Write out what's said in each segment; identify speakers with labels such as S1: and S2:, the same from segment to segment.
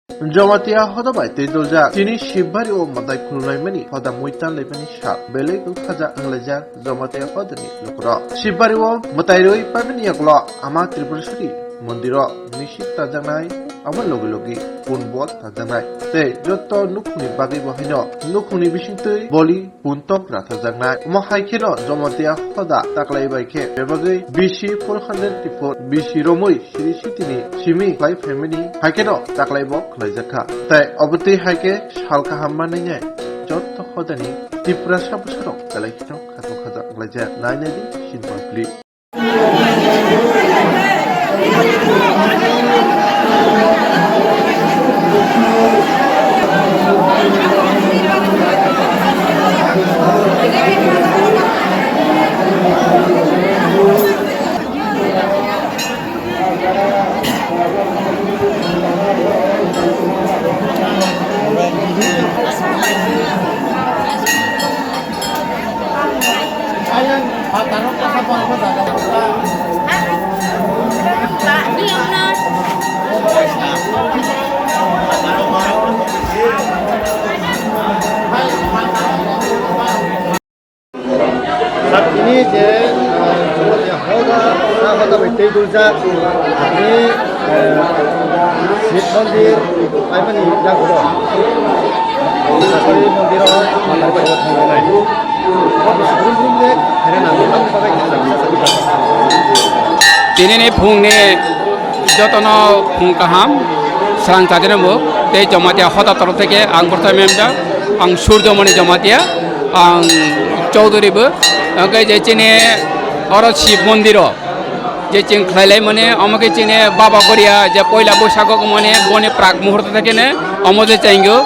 S1: Jamatia Hodabai Tedolja, Tini Shibari o Madai Kulaimani, Hoda Muitan Lepani Sharp, Bele Kaza Anglaja, Jamatia Hodani, Lukra. Shibari o Matairoi Pamaniakla, Ama Tripurshuri, Mondiro, Nishi Tajanai, Ama Logilogi, Punbot Tajanai. Te, Joto Nukuni Bagi Bohino, Nukuni Bishintui, Boli, Puntok Ratajanai, Mohaikino, Jamatia Hoda, Taklai Baike, Bebagi, Bishi 404, Bishi Romui, Shirishitini, Shimi, Life Family, Haikeno, Taklai Bok, Jaka. Tai obti haike halka hamane nye jot to khodani tipra sapusaro kalai kino khato khada nglaja nainedi sinpli
S2: ini je hoda bete dulja ini Sip Mandir Aimani Jagoro Sakari Mandir Mandar Bayo Thangai sebelum dek karena namun pakai
S3: Tini ni phung ni jotono phung kaham serang tajane muk te jamatia hoda torof theke ang porthome memda ang Surjomani jamatia ang Chaudhary bo angke je chine oro Shiv Mondiro je ching khlailai mane amake chine baba koria je poila bosago mane bone prag muhurta theke ne amode chaingyo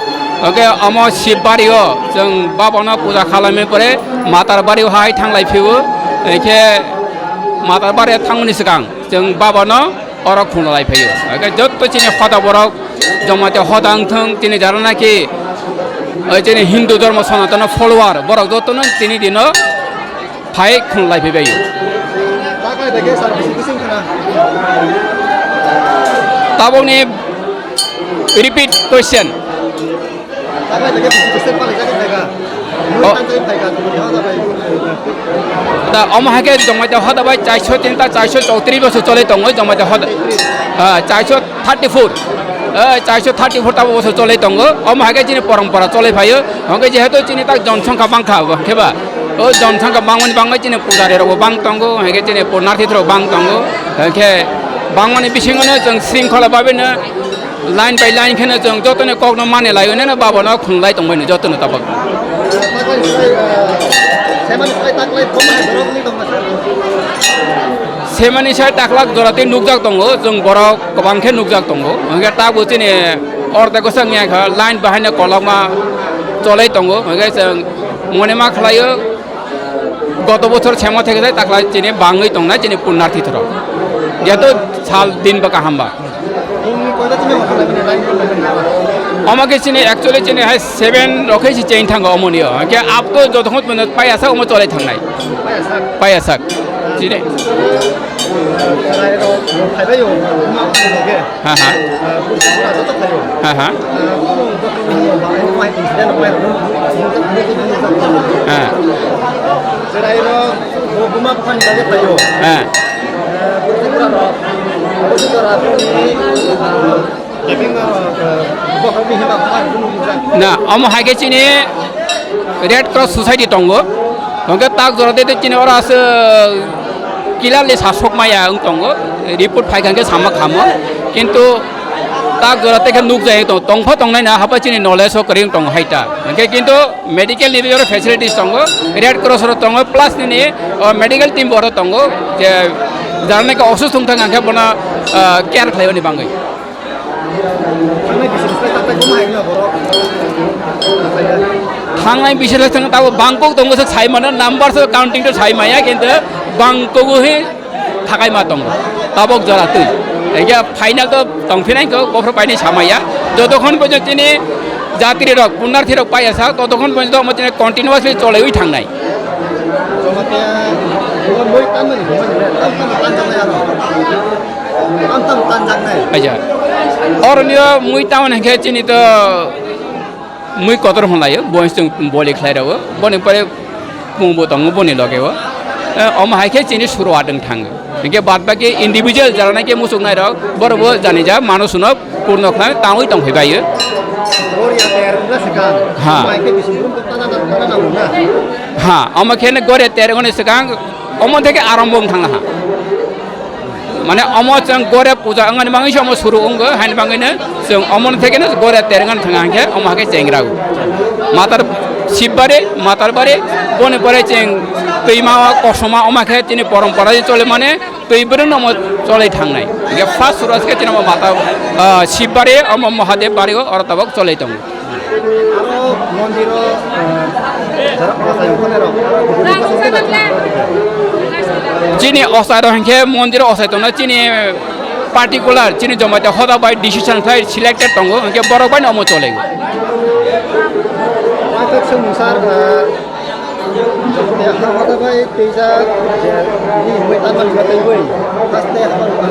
S3: angke amo Shiv bario jeng baba no puja khalame pore matar bario hai thanglai phiu ke matar bario thangmani sikang jeng baba no oro khunglai phiu angke jotto chine hoda borok jamatia hodang thang chine jara naki chine Hindu dharma sanatana follower borok jotto no tini dino phai khunglai phiu
S2: pakai deke sarvising kana
S3: tabong ni repeat question
S2: pakai deke bising paling jaga jaga tantai paika তুমি hoda bai
S3: da amhake jamatia hoda bai 403 ta 434 বছর চলে তঙ্গ জমাতে hoda 434 434 টা বছর চলে তঙ্গ আমহাকে চিনি পরম্পরা চলে ভাইও হকে যেহেতু চিনি তাক জনসংখ্যা বাংখা খেবা ও জনসংখ্যা বাংমানি বাংমাই চিনি পূজারে রব বাং তঙ্গ হকে চিনি পূর্ণার্থী রব বাং তঙ্গ হকে বাংমানি বিসিংনে जों শৃঙ্খলা ভাবেনো লাইন বাই লাইন খেনে जों যতনে কগনো মানে লাইনে না বাবনো খুনলাই তংবাইনো যতনে তাবক
S2: pakai seman pakai taklai pomai borok ni dong
S3: सेमानि साइ टाक्लाक जराते नुकजाक दङ जों बरक गोबांखे नुकजाक दङ हंगे ताबो चिनि अर्धेको संगिया लाइन बाहायनो कलमा चलै दङ हंगे जों मने मा खालायो गत बছর सेमा থেকে যায় टाक्ला चिनि बाङै दंना चिनि पुण्णार्थी थर जेतो साल दिन बका हामबा
S2: ini koida tini makalai mane lain
S3: আমাকে চিনি एक्चुअली चिनि हाय 7 रखैसि चेन थांगो अमनियो हंगे आप तो जतखन मने पायासा अम चलै थांनाय पायासा चिनि
S2: Sarai ro thai bayo ma ke
S3: ha ha
S2: pura to thayo
S3: ha ha
S2: mai incident mai
S3: ha
S2: Sarai ro guma phan baje thayo
S3: ha
S2: pura ro pura ni living bokal mi hima ma
S3: ना अम हागे चिनि red cross society दंगो हंगे ताक जराते चिनि अरा आस किलाले सासक माया ओं दंगो report फाइखांगे सामा खामो किन्तु ताक जराते के नुक जाय तो तंफा तंगनाय ना हाबा चिनि नलेज करिं दंग हाइता हंगे किन्तु मेडिकल निबियर फैसिलिटीज दंगो रेड क्रॉस रो दंगो प्लस नि मेडिकल टीम बर दंगो जे जारने के असुस्थ थंग आंखे बना केयार खालायनि बांगै थांनाय बिसोर थांग ताबो बांकक दंगो साइ माने नाम्बार सो काउंटिंग तो साइ माया किन्तु बांकक हे थाखाय मा दंगो ताबक जरातै एगे फाइनल तो तंफिनायखौ गफ्र पाइनि सामाया जतखन पର୍ଯ୍यন্ত नि जाति रक पुण्णार्थी रक पायासा ततखन पର୍ଯ୍यন্ত मते कन्टिन्युअसलि चलायबाय थांनाय
S2: Jamatia, bukan boy taman, bukan taman taman taman Antam tanjak nai.
S3: aja orangnya mui tahun hingga cini tu mui kotor hulai boys tu boleh kelai rawa boleh pada pungbu tanggu boleh lagi wa om hai ke cini suruh adeng thang hingga bad bagi individual jalan ke musuk nai rawa baru bo jani ja manu sunap purno kelai tahu itu hingga ya
S2: Ori yang ter pula sekarang.
S3: Ha.
S2: Mai ke bisubrum ke tanah namun.
S3: ha om kene gore terengone sekarang om থেকে আরম্ভ থাংলা হা মানে অম जों gore puja angani bangi somo suru onggo hain bangine जों omon থেকে ne gore terengan thangangke om hake cengrago matar শিববারে মাতার বারে বনে পরে চেং তৈমা কসমা অমাখে তিনি পরম্পরা চলে মানে তৈবরে নম চলে থাংনাই গে ফার্স্ট সুরাজকে তিনি মাতা শিববারে অম মহাদেব বাড়িও অরতাবক চলে দং
S2: Aro mondiro jarak pasai kone ro.
S3: যিনি অসাই রহংকে মন্দির অসাই দং যিনি পার্টিকুলার যিনি জমাতে হদা বাই ডিসিশন খাই সিলেক্টেড দং গে বড় বাই নম চলে
S2: Pakai semisal jadi apa kata baik tiga ini buat apa juga terbuai.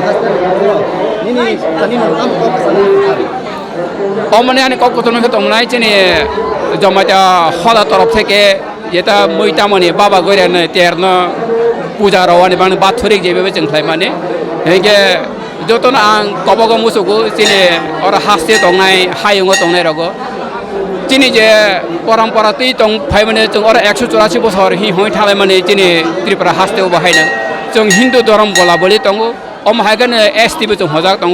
S2: Haste ini tadi nonton kok kesana.
S3: অমনে আনি কতন তং নাই চিনি জমাতে হদা তরফ থেকে যেটা মইতা মানে বাবা গরে না তেরন পূজা রওয়ানি বান বাথরিক যেভাবে जोंख्लाय মানে হেগে যতন আং কবগ মুসুকু চিনি আর হাসতে তংনাই হায়ুঙ তংনাই রগ চিনি যে পরম্পরা তুই তং ফাই মানে जों আর 184 বছর হি হই থালাই মানে চিনি ত্রিপুরা হাসতেও বাহাইনা जों হিন্দু ধর্ম বলা বলি তং অম হাইগান এসটিবি जों হজাক তং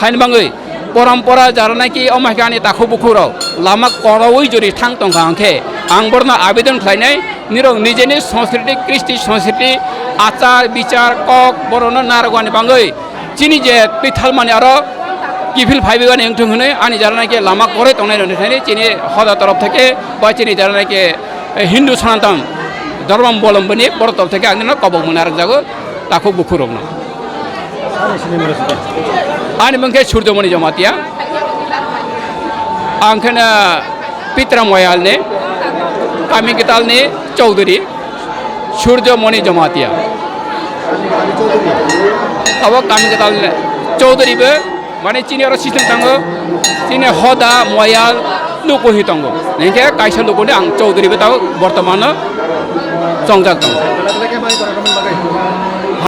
S3: হাইন বাঙ্গই পরম্পরা যারা নাকি অমাইকানি তাখু বুকুরাও লামা করওই যদি থাং তংখাংখে আং বর্ণা আবেদন খাইনাই নিরং নিজেনি সংস্কৃতি কৃষ্টি সংস্কৃতি আচার বিচার কক বরণ নারগানি বাঙ্গই চিনি যে পিথাল মানে আরো কিফিল ভাইবিগানি এংথং হনে আনি যারা নাকি লামা করে তংনাই রনে চিনি হদা তরফ থেকে বা চিনি যারা নাকি হিন্দু সনাতন ধর্মাবলম্বনী বড় তরফ থেকে আং কবক মনে আর যাগো তাখু বুকুরব না Ani bangke Surjomani Jamatia, angkana Pitra Moyal ne, kami kita ne Chaudhary, Surjomani Jamatia. Awak kami kita ne Chaudhary be, mana Cina orang sistem tanggo, Cina hoda Moyal luku hitanggo. Nengke kaisa luku ne ang Chaudhary be tahu, bertemana Songjak tanggo.